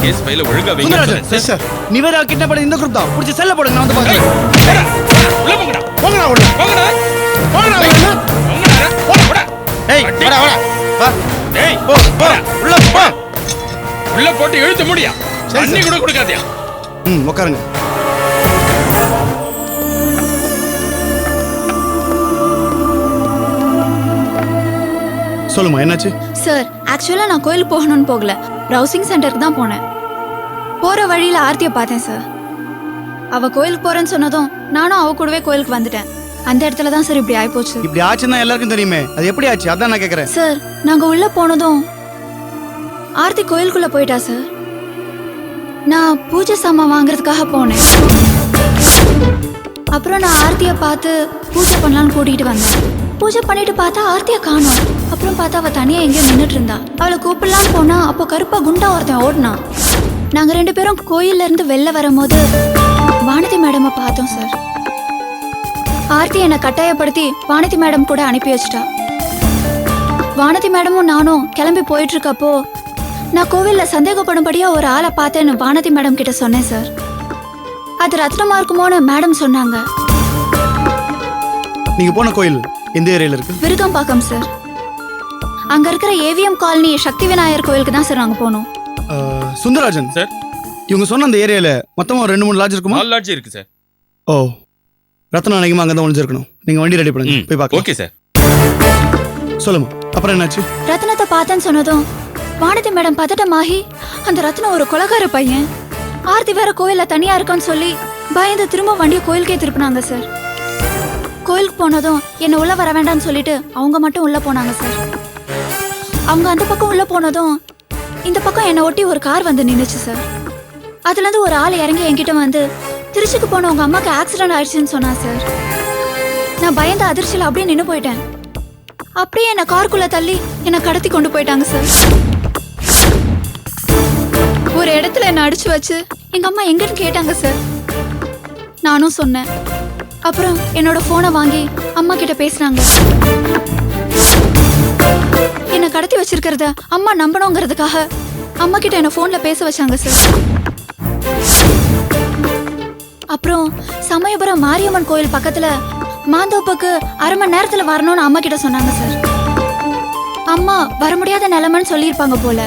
Case ஃபைல ஒழுங்கா வைங்க சுந்தரராஜன் சார் நிவேதா கிட்னாப் பண்ண இந்த குரூப் தான் புடிச்சு செல்ல போடுங்க நான் வந்து பாக்குறேன் உள்ள போங்கடா போங்கடா உள்ள போங்கடா போங்கடா போங்கடா டேய் வாடா வாடா வா டேய் போ போ உள்ள போ உள்ள போட்டு இழுத்து முடியா தண்ணி கூட கொடுக்காதயா உட்காருங்க சொல்லுமா என்னாச்சு சார் ஆக்சுவலா நான் கோயிலுக்கு போகணும்னு போகல ப்ரௌசிங் சென்டருக்கு தான் போனேன். போற வழியில ஆர்த்தியை பார்த்தேன் சார். அவ கோயிலுக்கு போறேன்னு சொன்னதும் நானும் அவ கூடவே கோயிலுக்கு வந்துட்டேன். அந்த இடத்துல தான் சார் இப்படி ஆயிப்போச்சு. இப்படி ஆச்சுன்னா எல்லாருக்கும் தெரியுமே, அது எப்படி ஆச்சு அதான் நான் கேக்குறேன். சார் நாங்க உள்ள போனதும் ஆர்த்தி கோயிலுக்குள்ள போயிட்டா சார். நான் பூஜை சாமான் வாங்குறதுக்காக போனேன். அப்புறம் நான் ஆர்த்தியை பார்த்து பூஜை பண்ணலான்னு கூட்டிகிட்டு வந்தேன். பூஜை பண்ணிட்டு பார்த்தா ஆர்த்தியை காணோம். அப்புறம் பார்த்தா அவள் தனியாக எங்கேயோ நின்றுட்டு இருந்தா. அவளை கூப்பிடலாம் போனா அப்போ கருப்பா குண்டா ஒருத்தன் ஓடினான். நாங்கள் 2 பேரும் கோயில்ல இருந்து வெளில வரும்போது வானதி மேடமை பார்த்தோம் சார். ஆர்த்தி என்னை கட்டாயப்படுத்தி வானதி மேடம் கூட அனுப்பி வச்சிட்டா. வானதி மேடமும் நானும் கிளம்பி போயிட்டு இருக்கப்போ நான் கோவில்ல சந்தேகப்படும்படியா ஒரு ஆளை பார்த்தேன்னு வானதி மேடம் கிட்ட சொன்னேன் சார். அது ரத்னமா இருக்குமோன்னு மேடம் சொன்னாங்க. நீங்க போன கோயில் எந்த ஏரியால இருக்கு? விருகம்பாக்கம் சார். அங்க இருக்கிற ஏவிஎம் காலனி சக்தி விநாயகர் கோயிலுக்கு தான் சார் நாங்க போனோம். சுந்தரராஜன் சார், இவங்க சொன்ன அந்த ஏரியால மொத்தமா 2-3 லாட்ஜ் இருக்குமா? 4 லாட்ஜ் இருக்கு சார். ஓ, ரத்னா அன்னைக்குமா அங்க தான் ஒளிஞ்சிருக்கணும். நீங்க வண்டி ரெடி பண்ணுங்க, போய் பார்க்கலாம். Okay sir. சொல்லுமா, அப்புறம் என்னாச்சு? ரத்னத்தை பார்த்தேன்னு சொன்னதும் வானதி மேடம் பதட்டமாகி அந்த ரத்னம் ஒரு கொலகார பையன், ஆர்த்தி வேற கோயில்ல தனியா இருக்கான்னு சொல்லி பயந்து திரும்ப வண்டியை கோயிலுக்கே திருப்பினாங்க சார். கோயிலுக்கு போனதும் என்ன உள்ள வர வேண்டாம்னு சொல்லிட்டு அவங்க மட்டும் உள்ள போனாங்க சார். அவங்க அந்த பக்கம் உள்ள போனதும் இந்த பக்கம் என்னை ஒட்டி ஒரு கார் வந்து நின்னுச்சு சார். அதுல இருந்து ஒரு ஆள் இறங்கி என்கிட்ட வந்து திருச்சிக்கு போன உங்க அம்மாக்கு ஆக்சிடென்ட் ஆயிடுச்சுன்னு சொன்னா சார். நான் பயந்த அதிர்ச்சியில் அப்படியே நின்று போயிட்டேன். அப்படியே என்னை காருக்குள்ள தள்ளி என்னை கடத்தி கொண்டு போயிட்டாங்க சார். ஒரு இடத்துல என்னை அடிச்சு வச்சு எங்க அம்மா எங்கன்னு கேட்டாங்க சார். நானும் சொன்னேன். அப்புறம் என்னோட போனை வாங்கி அம்மா கிட்ட பேசினாங்க. என்னை கடத்தி வச்சிருக்கிறத அம்மா நம்பணுங்கிறதுக்காக அம்மா கிட்ட என்ன போன்ல பேச வச்சாங்க சார். அப்புறம் சமயபுரம் மாரியம்மன் கோயில் பக்கத்துல மாந்தோப்புக்கு 1/2 மணி நேரத்துல வரணும்னு அம்மா கிட்ட சொன்னாங்க சார். அம்மா வர முடியாத நிலைமைன்னு சொல்லியிருப்பாங்க போல.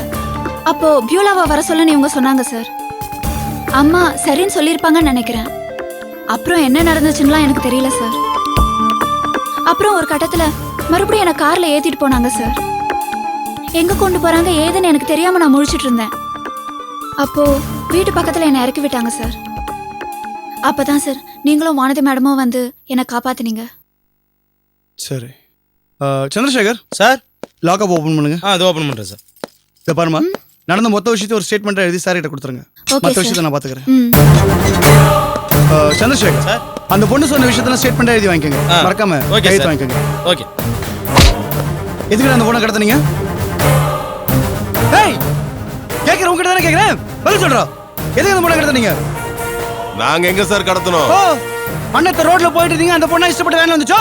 அப்போ பியூலாவா வர சொல்லுன்னு இவங்க சொன்னாங்க சார். அம்மா சரின்னு சொல்லியிருப்பாங்கன்னு நினைக்கிறேன். அப்புறம் என்ன நடந்துச்சுன்னுலாம் எனக்கு தெரியல சார். அப்புறம் ஒரு கட்டத்துல மறுபடியும் என்ன கார்ல ஏத்திட்டு போனாங்க சார். எங்க கொண்டு போறாங்க ஏதுன்னு எனக்கு தெரியாம நான் முழிச்சிட்டு இருந்தேன். அப்போ வீட்டு பக்கத்துல என்ன இறக்கி விட்டாங்க சார். அப்பதான் சார் நீங்களும் வானதி மேடமும் வந்து என்னை காப்பாத்தினீங்க. சரி, சந்திரசேகர் சார், லாக்அப் ஓபன் பண்ணுங்க. அது ஓபன் பண்றேன் சார். இத பாருமா, நடந்த மொத்த விஷயத்தை ஒரு ஸ்டேட்மெண்ட் எழுதி சார் கிட்ட கொடுத்துருங்க. மொத்த விஷயத்தை நான் பாத்துக்கிறேன். சந்திரசேகர் சார், அந்த பொண்ணு சொன்ன விஷயத்தெல்லாம் ஸ்டேட்மெண்ட் எழுதி வாங்கிக்கோங்க. மறக்காம கையெழுத்து வாங்கிக்கோங்க. ஓகே. எதுக்கு அந்த பொண்ணை கடத்துனீங்க? ஏய், கேக்குற உங்ககிட்ட தானே கேக்குறேன், பதில் சொல்றா. எதுக்கு அந்த பொண்ணை கடத்துனீங்க? நாங்க எங்க சார் கடத்தணும்? ஓ, அண்ணத்த ரோட்ல போயிட்டு இருந்தீங்க, அந்த பொண்ணை இஷ்டப்பட்டு வேணும் வந்துச்சோ?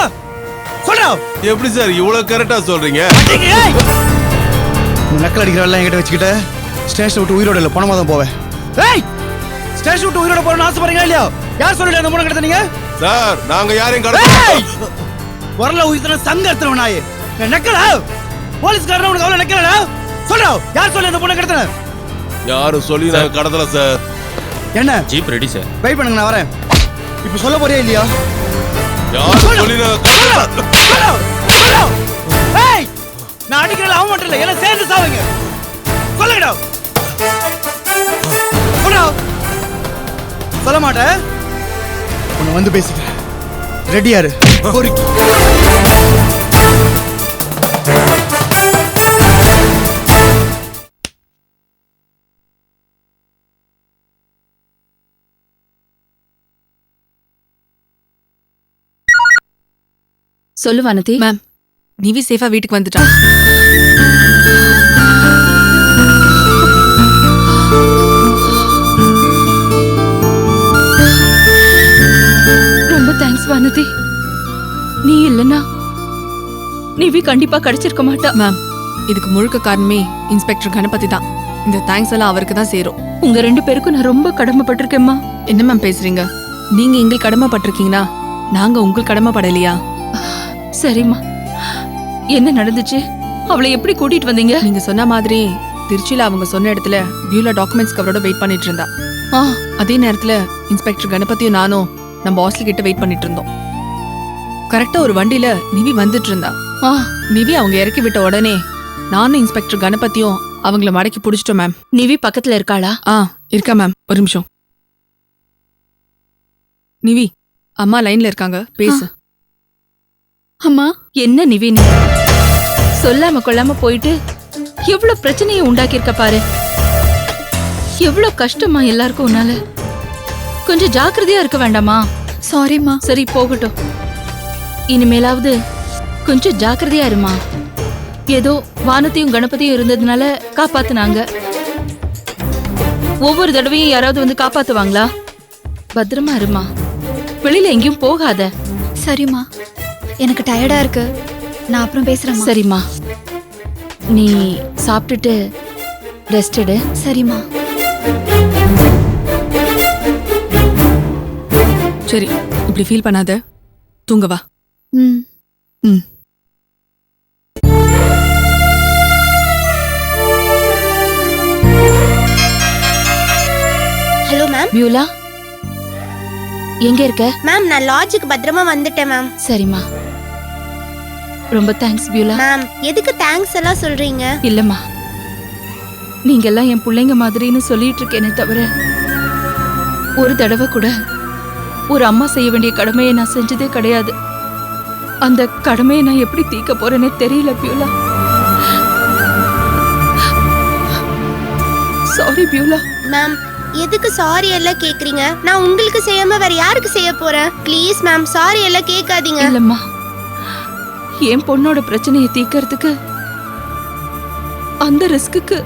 சொல்றா. எப்படி சார் இவ்வளவு கரெக்டா சொல்றீங்க? நக்கல் அடிக்கிறவெல்லாம் என்கிட்ட வச்சுக்கிட்ட ஸ்டேஷன் விட்டு உயிரோட இல்லை, பணமா தான் போவேன். ஏய், ஸ்டேஷன் விட்டு உயிரோட போறேன்னு ஆசைப்படுறீங்களா இல்லையா? யார் சொல்லல அந்த பொண்ணை கடத்துனீங்க? சார், நாங்க யாரையும் கடத்தல. வரல உயிர்த்தன சங்க எடுத்துறவன் நாயே. நக்கலா? போலீஸ்காரன் உனக்கு அவ்வளவு நக்கலடா? சொல்றா, யார் சொல்லி அந்த பொண்ணை கடத்துன? யாரும் சொல்லி நாங்க கடத்தல சார். என்ன? Jeep ready sir. வெயிட் பண்ணுங்க, நான் வரேன். இப்போ சொல்ல போறியா இல்லையா? யாரும் சொல்லி நாங்க கடத்தல. ஏய், நான் அடிக்கிறல அவன் மட்டும் இல்ல, எல்லாம் சேர்ந்து சாவுங்க. சொல்லுங்கடா. சொல்றா. சொல்ல மாட்டேன். உன்னை வந்து பேசிக்கிறேன். ரெடியா இரு. கோரிக்கை. சொல்லு வானதி. மேம், நிவி சேஃபா வீட்டுக்கு வந்துட்டான். ரொம்ப தேங்க்ஸ் வானதி. நீ இல்லனா நிவி கண்டிப்பா கிடைச்சிருக்க மாட்டா. மேம், இதுக்கு முழுக்க காரணமே இன்ஸ்பெக்டர் கணபதி தான். இந்த தேங்க்ஸ் எல்லாம் அவருக்கு தான் சேரும். உங்க 2 பேருக்கும் நான் ரொம்ப கடமைப்பட்டிருக்கேம்மா. என்ன மேம் பேசுறீங்க? நீங்க எங்களுக்கு கடமைப்பட்டிருக்கீங்கன்னா நாங்க உங்களுக்கு கடமைப்படலையா? சரிம்மா, என்ன நடந்துச்சு? அவளை எப்படி கூட்டிட்டு வந்தீங்க? நீங்க சொன்ன மாதிரி திருச்சியில அவங்க சொன்ன இடத்துல பியூலா டாக்குமெண்ட்ஸ் கவரோட வெயிட் பண்ணிட்டு இருந்தா. அதே நேரத்துல இன்ஸ்பெக்டர் கணபதியும் நானும் நம்ம ஹாஸ்டல் கிட்ட வெயிட் பண்ணிட்டு இருந்தோம். கரெக்டா ஒரு வண்டியில நிவி வந்துட்டு இருந்தா. நிவி அவங்க இறக்கி விட்ட உடனே நானும் இன்ஸ்பெக்டர் கணபதியும் அவங்கள மடக்கி புடிச்சிட்டோம் மேம். நிவி பக்கத்துல இருக்காளா? இருக்கா மேம். ஒரு நிமிஷம். நிவி, அம்மா லைன்ல இருக்காங்க, பேசு. அம்மா, என்ன நிவி நீ சொல்லாம கொள்ளாம போயிட்டு எவ்வளவு பிரச்சனையை உண்டாக்கியிருக்க பாரு. எவ்வளவு கஷ்டமா எல்லாருக்கும் உன்னால. கொஞ்சம் ஜாக்கிரதையா இருக்க வேண்டாமா? சாரிம்மா. சரி, போகட்டும். இனிமேலாவது கொஞ்சம் ஜாக்கிரதையா இருமா. ஏதோ வானத்தையும் கணபதியும் இருந்ததுனால காப்பாத்துனாங்க. ஒவ்வொரு தடவையும் யாராவது வந்து காப்பாத்துவாங்களா? பத்திரமா இருமா. வெளியில எங்கேயும் போகாத. சரிம்மா, எனக்கு டயர்டா இருக்கு, நான் அப்புறம் பேசுறேன். சரிம்மா, நீ சாப்பிட்டுட்டு ரெஸ்ட் எடு. சரிம்மா. சரி, இப்படி ஃபீல் பண்ணாத, தூங்க வா. ம். ம். Hello ma'am. பியூலா, எங்க இருக்க? மேம், நான் லாட்ஜுக்கு பத்திரமா வந்துட்டேன் மேம். சரிம்மா, ரொம்ப தேங்க்ஸ் பியூலா. மேம், எதுக்கு தேங்க்ஸ் எல்லாம் சொல்றீங்க? இல்லம்மா, நீங்க எல்லாம் என் பிள்ளைங்க மாதிரின்னு சொல்லிட்டு இருக்கேனே தவிர ஒரு தடவை கூட ஒரு அம்மா செய்ய வேண்டிய கடமையை நான் செஞ்சதே கிடையாது. அந்த கடமையை நான் எப்படி தீர்க்க போறேனே தெரியல பியூலா. Sorry Beulah. மேம், எதுக்கு சாரி எல்லாம் கேக்குறீங்க? நான் உங்களுக்கு செய்யாம வேற யாருக்கு செய்ய போறேன்? ப்ளீஸ் மேம், சாரி எல்லாம் கேட்காதீங்க. இல்லம்மா, என் பொண்ணோட பிரச்சனையை தீர்க்கறதுக்கு அந்த ரிஸ்க்கு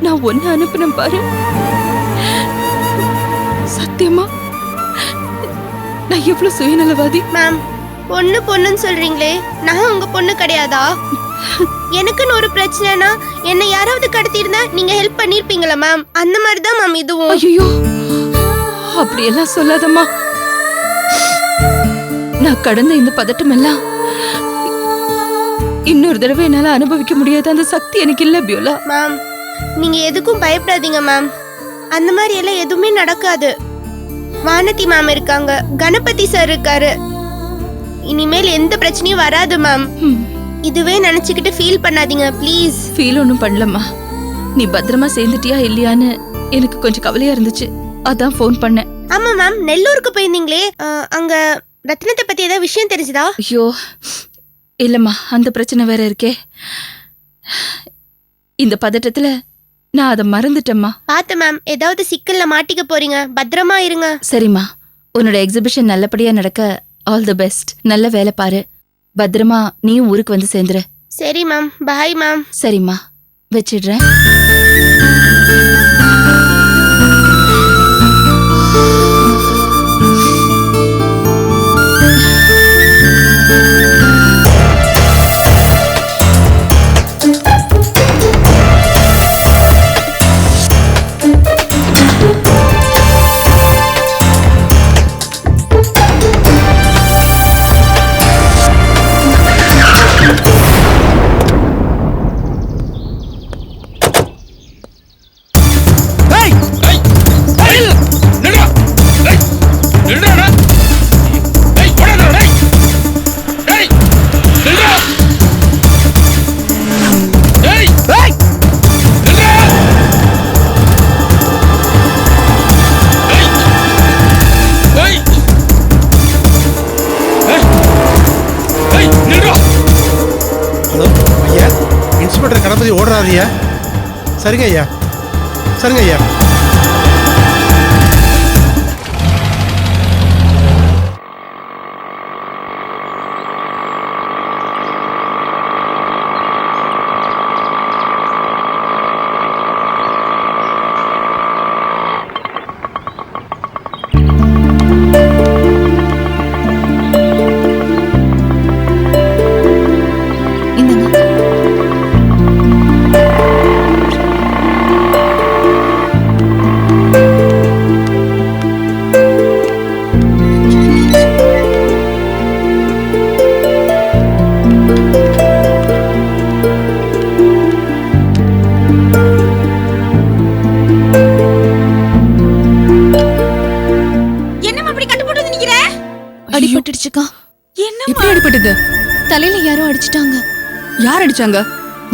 நான் ஒன்னு அனுப்பினேன் பாரு. சத்தியமா நான் எவ்வளவு சுயநலவாதி. மேம், பொண்ணு பொண்ணுன்னு சொல்றீங்களே, நான் உங்க பொண்ணு கிடையாதா? எனக்குன்னு ஒரு பிரச்சனைனா என்ன யாராவது கடத்திருந்தா நீங்க ஹெல்ப் பண்ணிருப்பீங்களா மேம்? அந்த மாதிரி தான் மேம் இதுவும். ஐயோ, அப்படியெல்லாம் சொல்லாதம்மா. நான் கடந்த இந்த பதட்டம் எல்லாம் இன்னொரு தடவை என்னால அனுபவிக்க முடியாத அந்த சக்தி எனக்கு இல்ல பியூலா. மேம், நீங்க எதுக்கும் பயப்படாதீங்க மேம். அந்த மாதிரி எல்லாம் எதுவுமே நடக்காது. வானதி மேம் இருக்காங்க, கணபதி சார் இருக்காரு. இனிமேல் எந்த பிரச்சனையும் வராது மேம். இதுவே நினைச்சுக்கிட்டு ஃபீல் பண்ணாதீங்க ப்ளீஸ். ஃபீல் ஒன்றும் பண்ணலம்மா. நீ பத்திரமா சேர்ந்துட்டியா இல்லையான்னு எனக்கு கொஞ்சம் கவலையா இருந்துச்சு, அதான் ஃபோன் பண்ணேன். ஆமா மேம், நெல்லூருக்கு போயிருந்தீங்களே, அங்க ரத்னத்தை பத்தி ஏதாவது விஷயம் தெரிஞ்சுதா? ஐயோ இல்லம்மா, அந்த பிரச்சனை வேற இருக்கே. இந்த பதட்டத்துல நான் அதை மறந்துட்டேம்மா. பார்த்து மேம், ஏதாவது சிக்கல்ல மாட்டிக்க போறீங்க, பத்திரமா இருங்க. சரிம்மா, உன்னோட எக்ஸிபிஷன் நல்லபடியா நடக்க ஆல் தி பெஸ்ட். நல்ல வேலை பாரு. பத்திரமா நீயும் ஊருக்கு வந்து சேர்ந்துரு. சரி மேம், பாய் மேம். சரிம்மா, வச்சிடுறேன். கணபதி ஓடுறாருயா. சரிங்க ஐயா, சரிங்க ஐயா. அடிபட்டிருக்கா. எப்படி அடிபட்டது? தலையில யாரோ அடிச்சிட்டாங்க. யார் அடிச்சாங்க?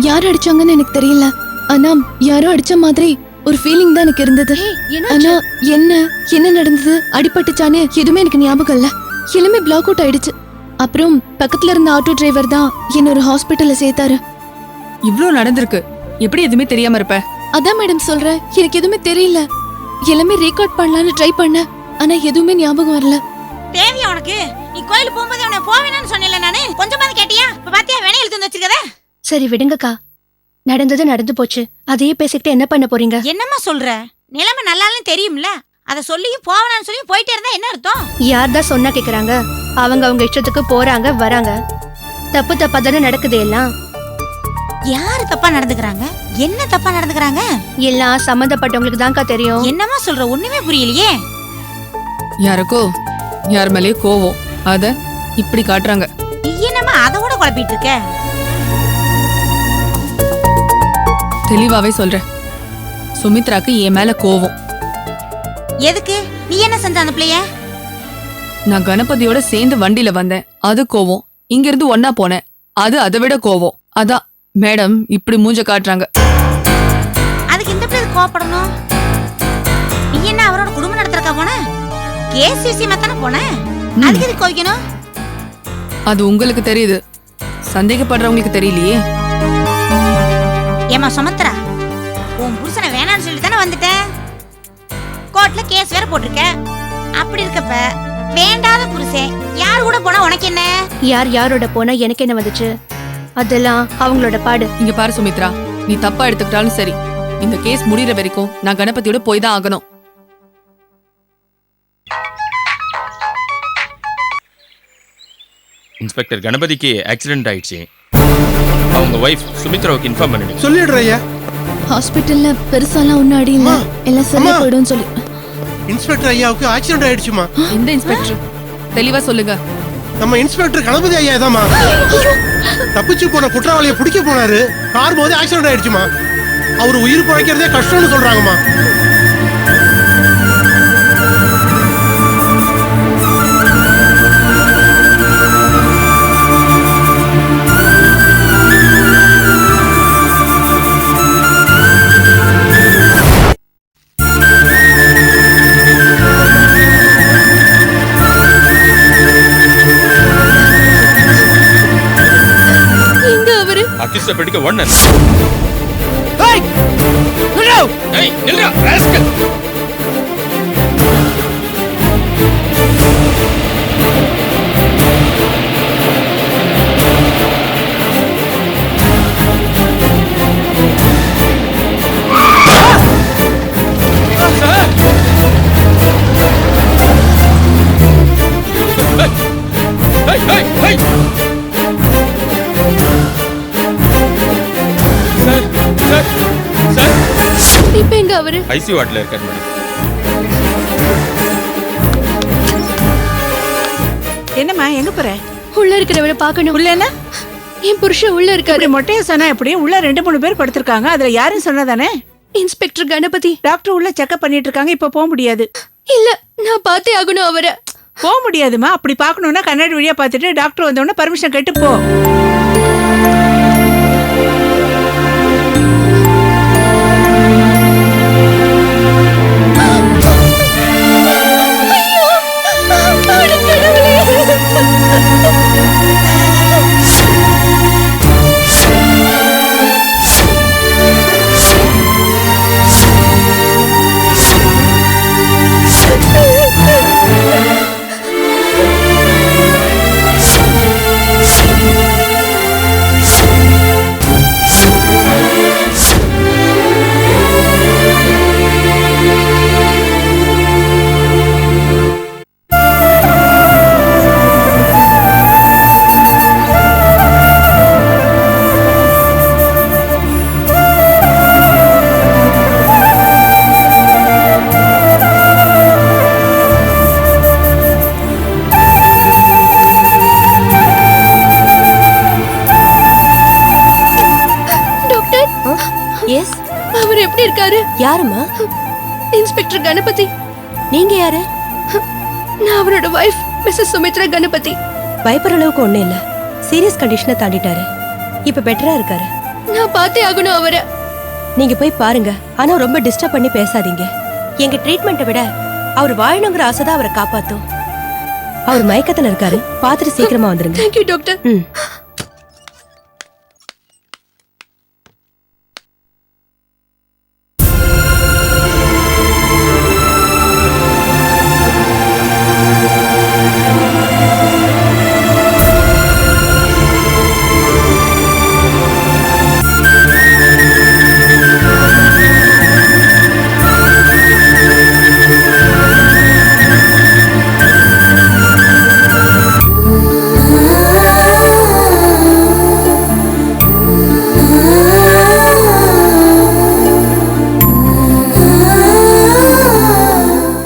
யார் அடிச்சாங்கன்னு எனக்கு தெரியல. ஆனா யாரோ அடிச்ச மாதிரி ஒரு ஃபீலிங் தான் எனக்கு இருந்தது. ஆனா என்ன நடந்தது, அடிபட்டுச்சானே எதுவுமே எனக்கு ஞாபகம் இல்ல. எல்லாமே பிளாக் அவுட் ஆயிடுச்சு. அப்புறம் பக்கத்துல இருந்த ஆட்டோ டிரைவர் தான் என்ன ஒரு ஹாஸ்பிட்டல்ல சேர்த்தாரு. இவ்ளோ நடந்திருக்கு, எப்படி எதுவுமே தெரியாம இருப்ப? அதான் மேடம் சொல்றேன், எனக்கு எதுவுமே தெரியல. எல்லாமே ரெக்கார்ட் பண்ணலாம்னு ட்ரை பண்ணேன், ஆனா எதுவுமே ஞாபகம் வரல. தேவையா உனக்கு? நீ கோயிலுக்கு போகும்போது அவனை போவேனான்னு சொன்னேன்ல நானு. கொஞ்சமாவது கேட்டியா? இப்ப பாத்தியா வேணை எழுத்து வச்சிருக்கத. சரி விடுங்கக்கா, நடந்தது நடந்து போச்சு. அதையே பேசிக்கிட்டு என்ன பண்ண போறீங்க? என்னம்மா சொல்ற? நிலைமை நல்லான்னு தெரியும்ல, அத சொல்லியும் போவேனான்னு சொல்லி போயிட்டே இருந்தா என்ன அர்த்தம்? யார் தான் சொன்னா கேக்குறாங்க? அவங்க இஷ்டத்துக்கு போறாங்க வராங்க. தப்பு தப்பா தானே நடக்குது எல்லாம். யாரு தப்பா நடந்துக்கிறாங்க? என்ன தப்பா நடந்துக்கிறாங்க? எல்லாம் சம்பந்தப்பட்டவங்களுக்கு தான்க்கா தெரியும். என்னம்மா சொல்ற? ஒண்ணுமே புரியலையே. யாருக்கோ யார் மேலேயோ கோவம், அத இப்படி காட்டுறாங்க. நீ என்னம்மா அதோட குழப்பிட்டு இருக்க? தெளிவாவே சொல்றேன், சுமித்ராக்கு என் மேல கோவம். எதுக்கு? நீ என்ன செஞ்ச அந்த பிள்ளைய? நான் கணபதியோட சேர்ந்து வண்டியில வந்தேன், அது கோவம். இங்க இருந்து ஒன்னா போனேன், அது அதை விட கோவம். அதான் மேடம் இப்படி மூஞ்ச காட்டுறாங்க. அதுக்கு இந்த பிள்ளை கோவப்படணும்? நீ என்ன அவரோட குடும்பம் நடத்துறக்கா போன? கேஸ் விஷயமா தானே போன? அதுக்கு எதுக்கு கோவிக்கணும்? அது உங்களுக்கு தெரியுது, சந்தேகப்படுறவங்களுக்கு தெரியலையே. ஏமா சுமத்ரா, உன் புருஷனை வேணான்னு சொல்லி தானே வந்துட்டேன். கோர்ட்ல கேஸ் வேற போட்டிருக்க. அப்படி இருக்கப்ப வேண்டாத புருஷன் யார் கூட போனா உனக்கு என்ன? யாரோட போனா எனக்கு என்ன வந்துச்சு? அதெல்லாம் அவங்களோட பாடு. இங்க பாரு சுமித்ரா, நீ தப்பா எடுத்துக்கிட்டாலும் சரி, இந்த கேஸ் முடிகிற வரைக்கும் நான் கணபதியோட போய் தான் ஆகணும். இன்ஸ்பெக்டர் கணபதிக்கு ஆக்சிடென்ட் ஆயிடுச்சு. அவங்க வைஃப் சுமித்ராவுக்கு இன்ஃபார்ம் பண்ணிடுங்க. சொல்லிடுறையா. ஹாஸ்பிட்டல்ல பெருசாலாம் ஒன்னும் அடி இல்ல, எல்லாம் சரியா போயிடும் சொல்லி. இன்ஸ்பெக்டர் ஐயாவுக்கு ஆக்சிடென்ட் ஆயிடுச்சுமா. எந்த இன்ஸ்பெக்டர்? தெளிவா சொல்லுங்க. நம்ம இன்ஸ்பெக்டர் கணபதி ஐயா தாமா. தப்பிச்சு போன குற்றவாளியை பிடிக்க போனாரு, கார் போது ஆக்சிடென்ட் ஆயிடுச்சுமா. அவர் உயிர் பிழைக்கிறதே கஷ்டம்னு சொல்றாங்கம்மா. அக்யூஸ்ட பிடிக்க ஒண்ணு. ஏய் நில்லு. ஏய் நில்லுடா ராஸ்கல். இப்ப எங்க அவரு? ஐசியூ வார்டுல இருக்காரு மேடம். என்னம்மா எங்க போற? உள்ள இருக்கிறவரை பார்க்கணும். உள்ள என்ன? என் புருஷன் உள்ள இருக்காரு. மொட்டையை சொன்னா எப்படி? உள்ள 2-3 பேர் படுத்திருக்காங்க, அதுல யாரும் சொன்னதானே? இன்ஸ்பெக்டர் கணபதி. டாக்டர் உள்ள செக்அப் பண்ணிட்டு இருக்காங்க, இப்ப போக முடியாது. இல்ல, நான் பார்த்தே ஆகணும் அவரை. போக முடியாதுமா. அப்படி பார்க்கணும்னா கண்ணாடி வழியா பார்த்துட்டு டாக்டர் வந்தோடனே பர்மிஷன் கேட்டு போ. அவர் எப்படி இருக்காரு? யாருமா? இன்ஸ்பெக்டர் கணபதி. நீங்க யாரு? நான் அவரோட வைஃப் மிஸ்ஸஸ் சுமித்ரா கணபதி. பயப்படுற அளவுக்கு ஒண்ணும் இல்ல. சீரியஸ் கண்டிஷனை தாண்டிட்டாரு. இப்ப பெட்டரா இருக்காரு. நான் பார்த்தே ஆகணும் அவரை. நீங்க போய் பாருங்க. ஆனா ரொம்ப டிஸ்டர்ப் பண்ணி பேசாதீங்க. எங்க ட்ரீட்மெண்ட்டை விட அவர் வாழணுங்கிற ஆசை தான் அவரை காப்பாத்தும். அவர் மயக்கத்துல இருக்காரு. பார்த்துட்டு சீக்கிரமா வந்துருங்க. Thank you doctor. ம்.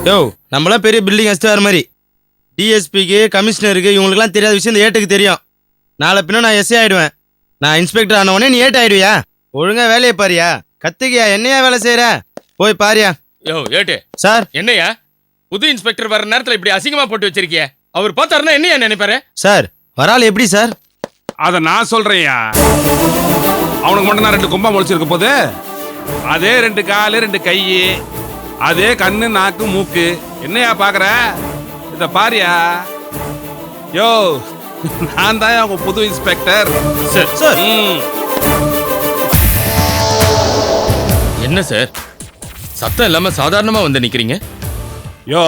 யோ நம்மளாம் பெரிய பில்டிங் எஸ்டார் மாதிரி. டிஎஸ்பிக்கு கமிஷனருக்கு இவங்களுக்குலாம் தெரியாத விஷயம் இந்த ஏட்டுக்கு தெரியும். நாளை பின்ன நான் எஸ்ஏ ஆயிடுவேன். நான் இன்ஸ்பெக்டர் ஆன உடனே நீ ஏட் ஆயிடுவியா? ஒழுங்கா வேலையை பாரியா. கத்துக்கியா என்னையா வேலை செய்யற? போய் பாரியா. யோ ஏட்டு சார் என்னையா புது இன்ஸ்பெக்டர் வர நேரத்துல இப்படி அசிங்கமா போட்டு வச்சிருக்கிய? அவர் பார்த்தாருன்னா என்னையா நினைப்பாரு? சார் வரால் எப்படி சார்? அத நான் சொல்றேன்யா. அவனுக்கு மட்டும் நான் 2 கொம்பா முளைச்சிருக்க போது, அதே 2 காலு 2 கை, அதே கண்ணு நாக்கு மூக்கு. என்னையா பாக்குற? இத பாரியா. யோ நான் தான் அவங்க புது இன்ஸ்பெக்டர். சார் சார் என்ன சார் சத்தம் இல்லாம சாதாரணமா வந்து நிக்கிறீங்க? யோ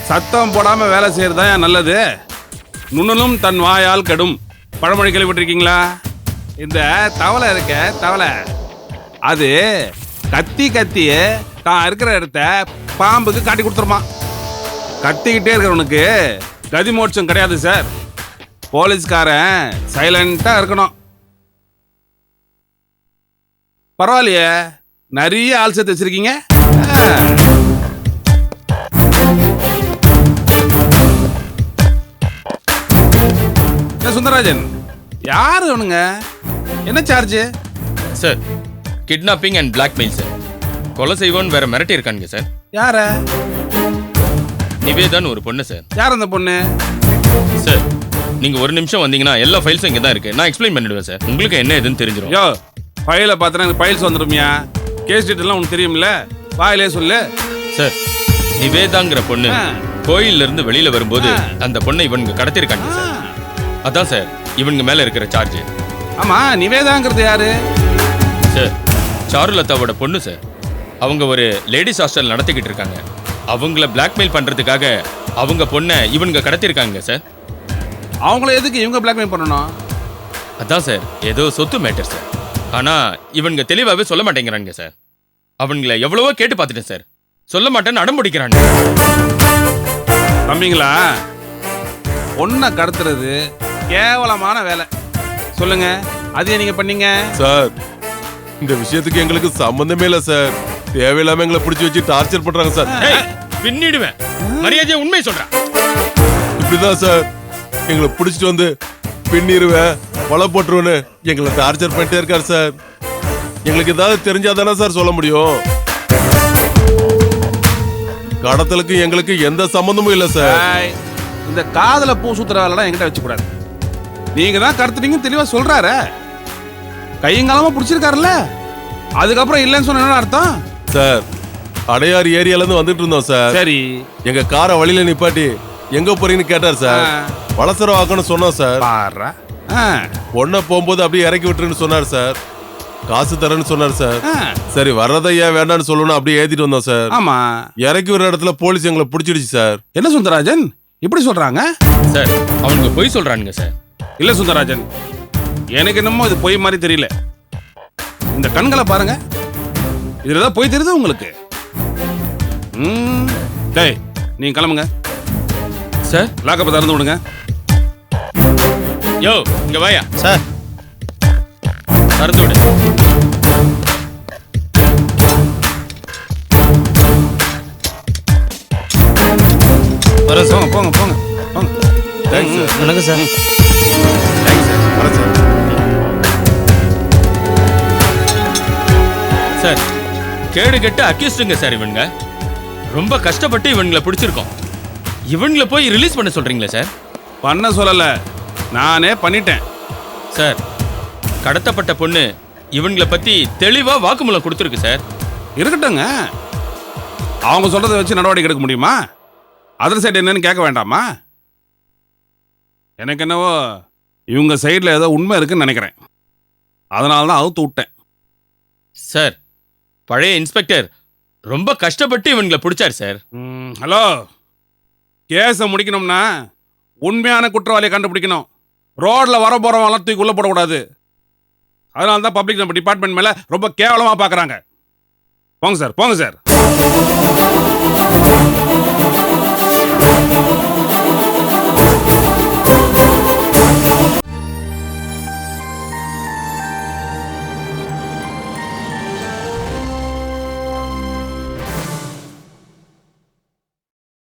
சத்தம் போடாம வேலை செய்யறதுதான் நல்லது. நுண்ணலும் தன் வாயால் கெடும் பழமொழி கேள்விப்பட்டிருக்கீங்களா? இந்த தவளை இருக்க தவளை, அது கத்தி கத்திய தான் இருக்கிற இடத்த பாம்புக்கு காட்டி கொடுத்துருமா. கத்திக்கிட்டே இருக்கிறவனுக்கு கதி மோட்சம் கிடையாது சார். போலீஸ்காரன் சைலண்டா இருக்கணும். பரவாயில்லையே, நிறைய ஆள் சேர்த்து வச்சிருக்கீங்க. சுந்தரராஜன் யாரு அவனுங்க? என்ன charge? Sir kidnapping and blackmail sir. கொலை செய்வோன்னு வேற மிரட்டி இருக்கானுங்க சார். யார? நிவேதான் ஒரு பொண்ணு சார். யார் அந்த பொண்ணு? சார் நீங்க ஒரு நிமிஷம் வந்தீங்கன்னா எல்லா ஃபைல்ஸும் இங்க தான் இருக்கு. நான் எக்ஸ்பிளைன் பண்ணிடுவேன் சார். உங்களுக்கு என்ன எதுன்னு தெரிஞ்சிடும். யோ ஃபைலை பார்த்தா எனக்கு ஃபைல்ஸ் வந்துடுமியா? கேஸ் டீட்டெயிலாம் உனக்கு தெரியும்ல, வாயிலே சொல்லு. சார் நிவேதாங்கிற பொண்ணு கோயில்ல இருந்து வெளியில வரும்போது அந்த பொண்ணை இவனுங்க கடத்திருக்காங்க சார். அதான் சார் இவனுங்க மேல இருக்கிற சார்ஜ். ஆமா, நிவேதாங்கிறது யாரு? சார் சாருலதாவோட பொண்ணு சார். அவங்க ஒரு லேடிஸ் ஹாஸ்டல் நடத்திக்கிட்டு இருக்காங்க. அவங்கள பிளாக்மெயில் பண்றதுக்காக அவங்க பொண்ணை இவனுங்க கடத்திருக்காங்க சார். அவங்கள எதுக்கு இவங்க பிளாக்மெயில் பண்ணணும்? அதான் சார் ஏதோ சொத்து மேட்டர் சார். ஆனா இவனுங்க தெளிவாகவே சொல்ல மாட்டேங்கிறாங்க சார். அவங்கள எவ்வளவோ கேட்டு பார்த்துட்டேன் சார். சொல்ல மாட்டேன்னு அடம் பிடிக்கிறாங்க. தம்பிங்களா, பொண்ணை கடத்துறது கேவலமான வேலை. சொல்லுங்க, அதையே நீங்க பண்ணீங்க? சார் இந்த விஷயத்துக்கு எங்களுக்கு சம்பந்தமே இல்ல சார். தேவையில்லாம எங்களை பிடிச்சி வச்சு டார்ச்சர் பண்றாங்க சார். பின்னிடுவேன். மரியாதையை உண்மை சொல்றேன். இப்படிதான் சார் எங்களை பிடிச்சிட்டு வந்து பின்னிருவேன், கொலை போட்டுருவேன்னு எங்களை டார்ச்சர் பண்ணிட்டே இருக்காரு சார். எங்களுக்கு ஏதாவது தெரிஞ்சாதானே சார் சொல்ல முடியும். கடத்தலுக்கு எங்களுக்கு எந்த சம்பந்தமும் இல்ல சார். இந்த காதல பூ சுத்துற வேலைலாம் என்கிட்ட வச்சு கூடாது. நீங்க தான் கடத்துனீங்க தெளிவா சொல்றாரு. கையங்காலமா பிடிச்சிருக்காருல்ல, அதுக்கப்புறம் இல்லைன்னு சொன்ன என்ன அர்த்தம்? சார் அடையார் ஏரியால இருந்து வந்துட்டு இருந்தோம் சார். சரி, எங்க காரை வழியில நிப்பாட்டி எங்க போறீங்கன்னு கேட்டார் சார். வளசரம் ஆக்கணும்னு சொன்னோம் சார். பாரு, பொண்ணை போகும்போது அப்படியே இறக்கி விட்டுருன்னு சொன்னார் சார். காசு தரேன்னு சொன்னார் சார். சரி வர்றதை ஏன் வேண்டாம்னு சொல்லணும், அப்படியே ஏத்திட்டு வந்தோம் சார். ஆமா, இறக்கி விடுற இடத்துல போலீஸ் எங்களை பிடிச்சிடுச்சு சார். என்ன சுந்தரராஜன் இப்படி சொல்றாங்க? சார் அவங்க பொய் சொல்றானுங்க சார். இல்ல சுந்தரராஜன், எனக்கு என்னமோ இது பொய் மாதிரி தெரியல. இந்த கண்களை பாருங்க, இதுல ஏதாவது பொய் தெரியுது உங்களுக்கு? டேய் நீங்க கிளம்புங்க சார். லாக்கப்பை திறந்து விடுங்க. யோ இங்க வாயா சார். திறந்து விடு. போங்க போங்க போங்க போங்க. Thanks sir. வணக்கம் சார். Thanks sir. வரேன் சார். சார் கேடு கெட்டு அக்யூஸ்டுங்க சார் இவனுங்க. ரொம்ப கஷ்டப்பட்டு இவனுங்களை பிடிச்சிருக்கோம். இவனுங்களை போய் ரிலீஸ் பண்ண சொல்றீங்களா சார்? பண்ண சொல்லல, நானே பண்ணிட்டேன். சார் கடத்தப்பட்ட பொண்ணு இவங்களை பத்தி தெளிவா வாக்குமூலம் கொடுத்துருக்கு சார். இருக்கட்டுங்க, அவங்க சொல்றதை வச்சு நடவடிக்கை எடுக்க முடியுமா? அதர் சைடு என்னன்னு கேட்க வேண்டாமா? எனக்கு என்னவோ இவங்க சைடில் ஏதோ உண்மை இருக்குன்னு நினைக்கிறேன். அதனால தான் அவுத்து விட்டேன். சார் பழைய இன்ஸ்பெக்டர் ரொம்ப கஷ்டப்பட்டு இவங்களை பிடிச்சார் சார். ஹலோ, கேஸை முடிக்கணும்னா உண்மையான குற்றவாளியை கண்டுபிடிக்கணும். ரோட்ல வர போறவங்களாம் தூக்கி உள்ள போடக்கூடாது. அதனால தான் பப்ளிக் நம்ம டிபார்ட்மெண்ட் மேல ரொம்ப கேவலமா பார்க்கறாங்க. போங்க சார், போங்க சார்.